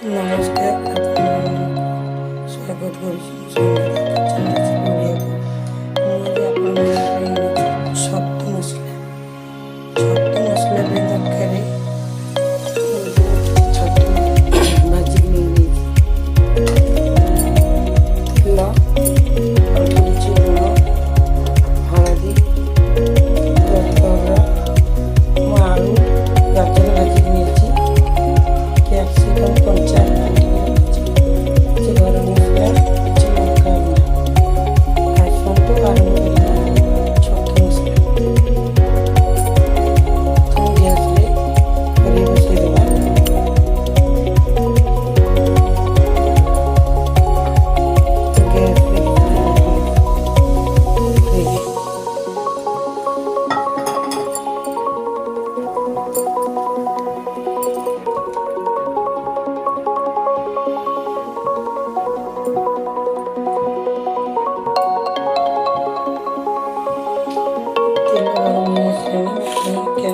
ନମସ୍କାର, ଆପଣମାନଙ୍କୁ ସ୍ୱାଗତ କରୁଛି ସଙ୍ଗୀତା କିଚେନ୍ ରେସିପି ଓଡ଼ିଆକୁ। ମୁଁ ଆଜି ଆପଣମାନଙ୍କ ପାଇଁ ନେଇଛି ଛତୁ ମସଲା। ଛତୁ ମସଲା ପାଇଁ ଦରକାର ଛତୁ ଭାଜିକି ନେଇଯାଇଛି, ତେଲ, ଅଳ୍ପ କିଛି ଲୁଣ, ହଳଦୀ, କର୍ଣ୍ଣଫ୍ଲୋର୍, ମୁଁ ଆଳୁ ଗାଜର ଭାଜିକି ନେଇଛି, କ୍ୟାପ୍ସିକମ୍ କଞ୍ଚା କାଟିକି ରଖିଛି, କିଛି ଗରମ ମସଲା, କିଛି ଲଙ୍କା ଗୁଣ୍ଡ। ଆସନ୍ତୁ ଆରମ୍ଭ କରିବା ଛତୁ ମସଲା। ପ୍ରଥମେ ଗ୍ୟାସ୍ରେ କଡ଼େଇ ବସାଇଦେବା। ଗ୍ୟାସ୍ରେ ତେଲ ଗରମ ହେଇସାରିଲାଣି। କ୍ୟାପ୍ସିକମ୍କୁ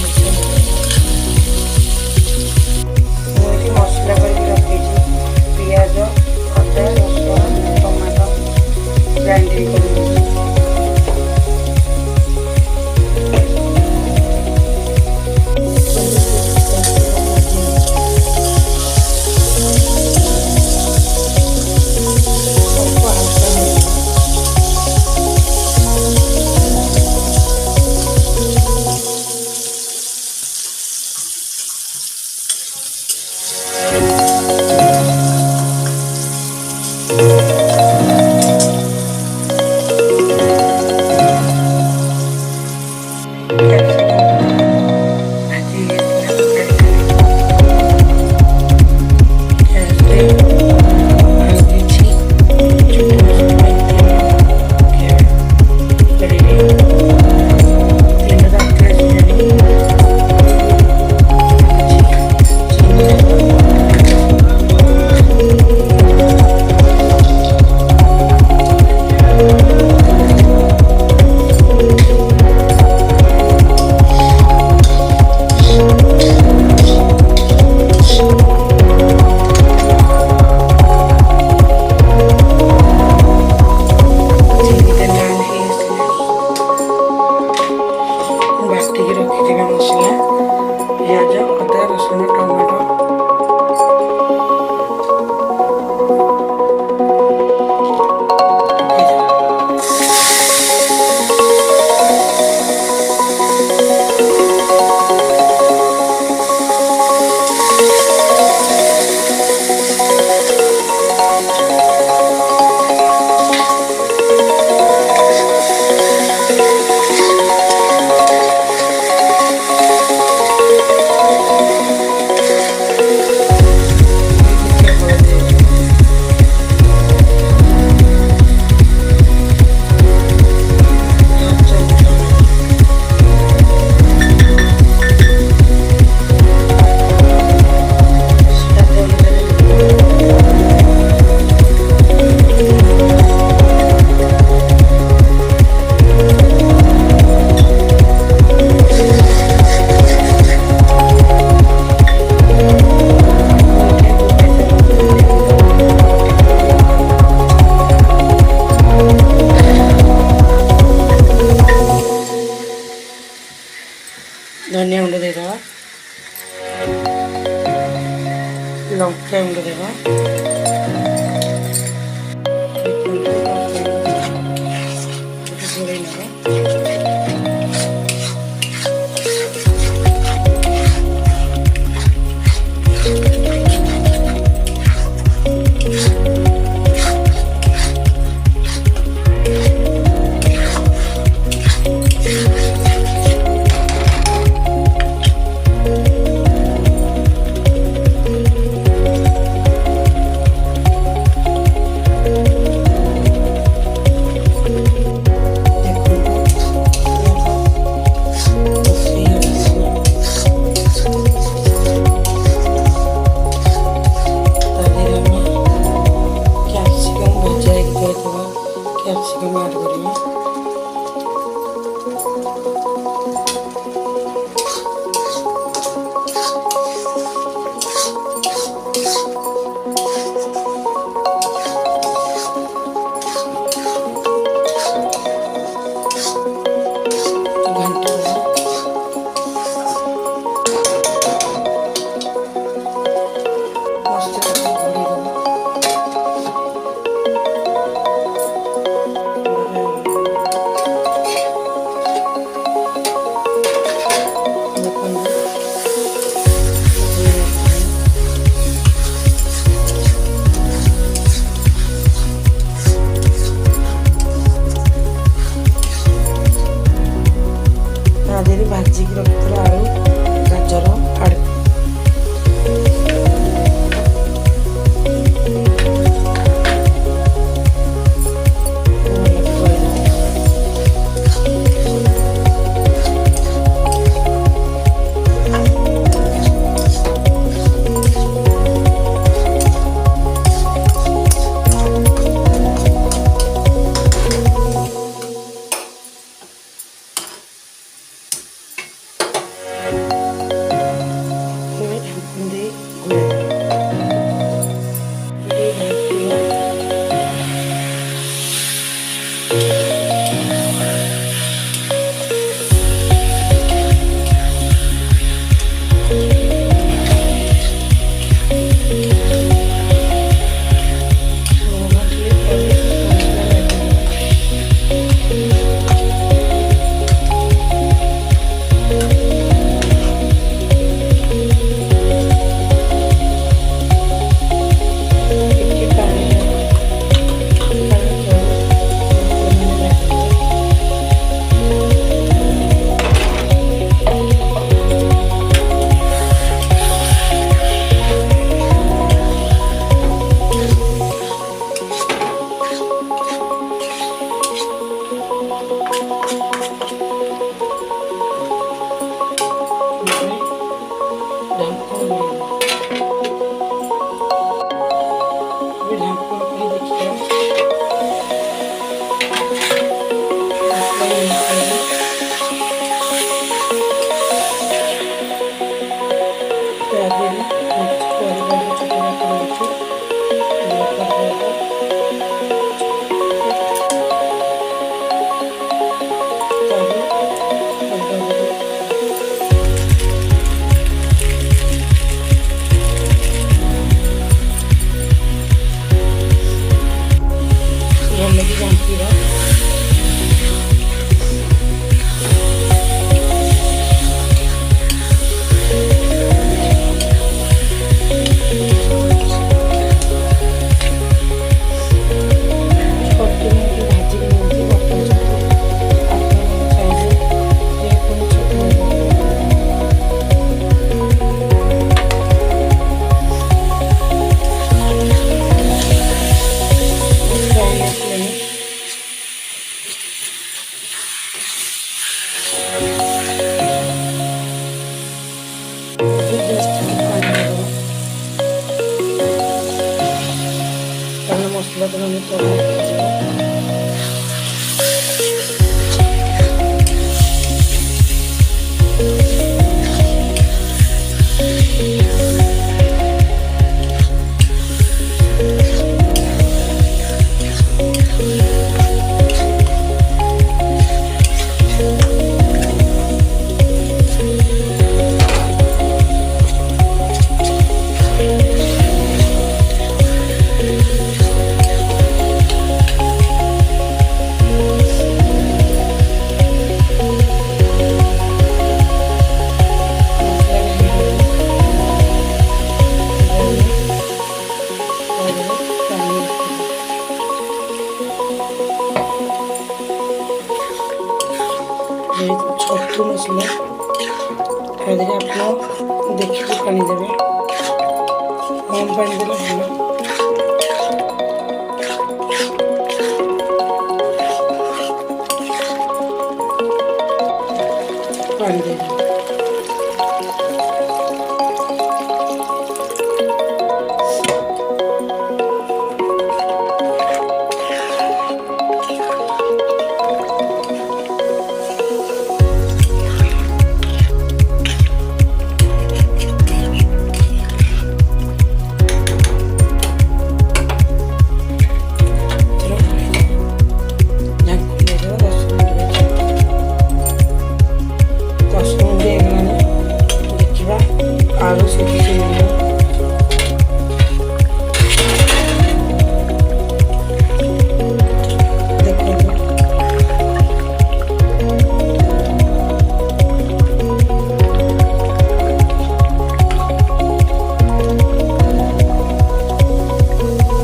ଭାଜିବା ପାଇଁ ପକାଇବା। ମୁଁ ଏଠି ମସଲା କରିକି ରଖିଛି। ପିଆଜ, ଅଦା, ରସୁଣ, ଟମାଟୋ ଗ୍ରାଇଣ୍ଡିଙ୍ଗ କରି ନେଇଛି। ଅଳ୍ପ ହାଲକା ହେଇଯିବ। କ୍ୟାପ୍ସିକମ୍ ଭାଜି ହେଇଯାଇଥିଲା, କାଢ଼ି ନେବି। ଗ୍ୟାସ୍ରେ ଆଉ କିଛି ଛତୁ ମସଲା ପାଇଁ ତେଲ ପକାଇବା। କଡ଼େଇରେ ତେଲ ତାତି ଆସିଲାଣି। କିଛି ଚିନି ଦେବା। ଚିନିଟା ଲାଲ ହେଇ ଆସିଲାଣି। ମୁଁ ବାଟିକି ରଖିଥିବା ମସଲା, ପିଆଜ, ଅଦା, ରସୁଣ, ଟମାଟୋ ପକାଇଦେବା। ଟିକେ ହଳଦୀ ଦେଇଦେବା। ହାଫ୍ ଚାମଚ ହଳଦୀ, ସ୍ୱାଦ ଅନୁସାରେ ଲୁଣ, ମୁଁ ଏଠି ଗୋଟେ ଚାମଚ ଧନିଆ ଗୁଣ୍ଡ, ଗୋଟେ ଚାମଚ ଲଙ୍କା ଗୁଣ୍ଡ, ଧନିଆ ଗୁଣ୍ଡ ଦେଇଦେବା, ଲଙ୍କା ଗୁଣ୍ଡ ଦେବା। ଦେଖନ୍ତୁ ଲଙ୍କା ଗୁଣ୍ଡ ଗୋଟେ ଘୋଡ଼େଇ ନେବା। ଭଲକି ଜନ୍ତିବା। ମସଲା ତ ଛତୁ ମସଲା ତା ଦେହରେ ଆପଣ ଦେଖିକି ପାଣି ଦେବେ, କମ୍ ପାଣି ଦେଲେ ଭଲ। ପାଣି ଦେବେ ଆଳୁ ସିଝି ଦେଖନ୍ତୁ।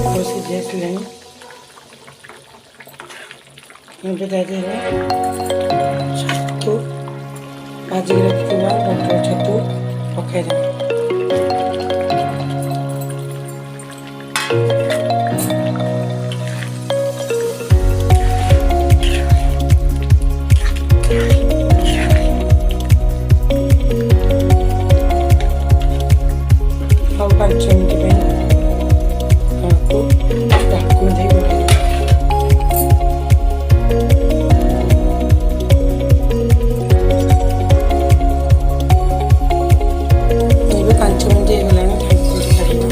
ଆଳୁ ସିଝି ଆସିଲାଣି। ଏବେ ତା ଦେହରେ ଛତୁ ଭାଜିକି ରଖିଥିବା ବଟର ଛତୁ ପକାଇଦେବା। ଆଉ 5 ମିନିଟ୍ ପାଇଁ ଢାଙ୍କୁଣି ଦେଇ ଘୋଡ଼େଇ ଦେବା। ଏବେ 5 ମିନିଟ୍ ହେଇଗଲାଣି, ଢାଙ୍କୁଣି କାଢ଼ିବା।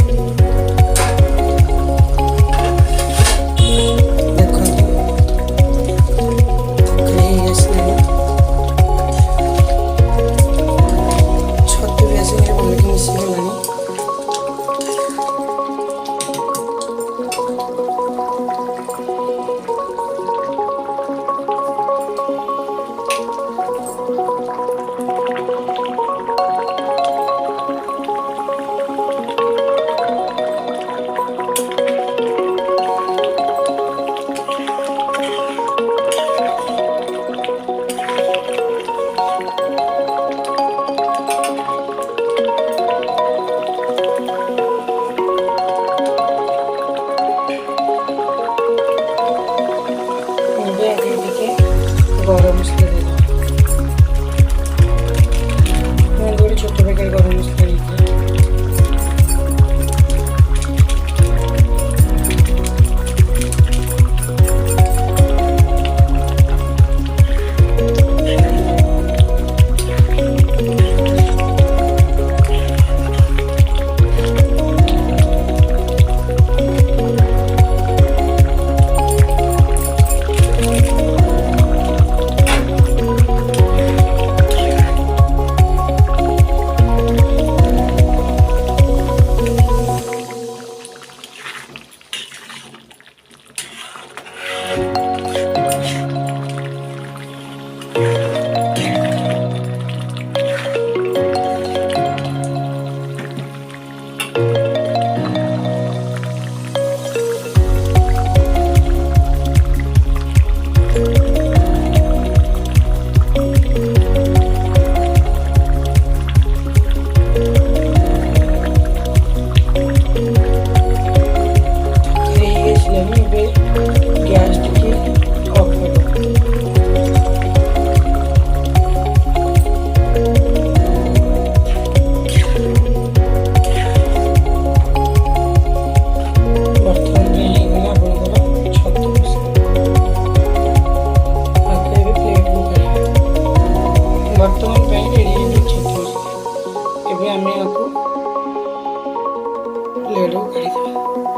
ହେଇଯିବ।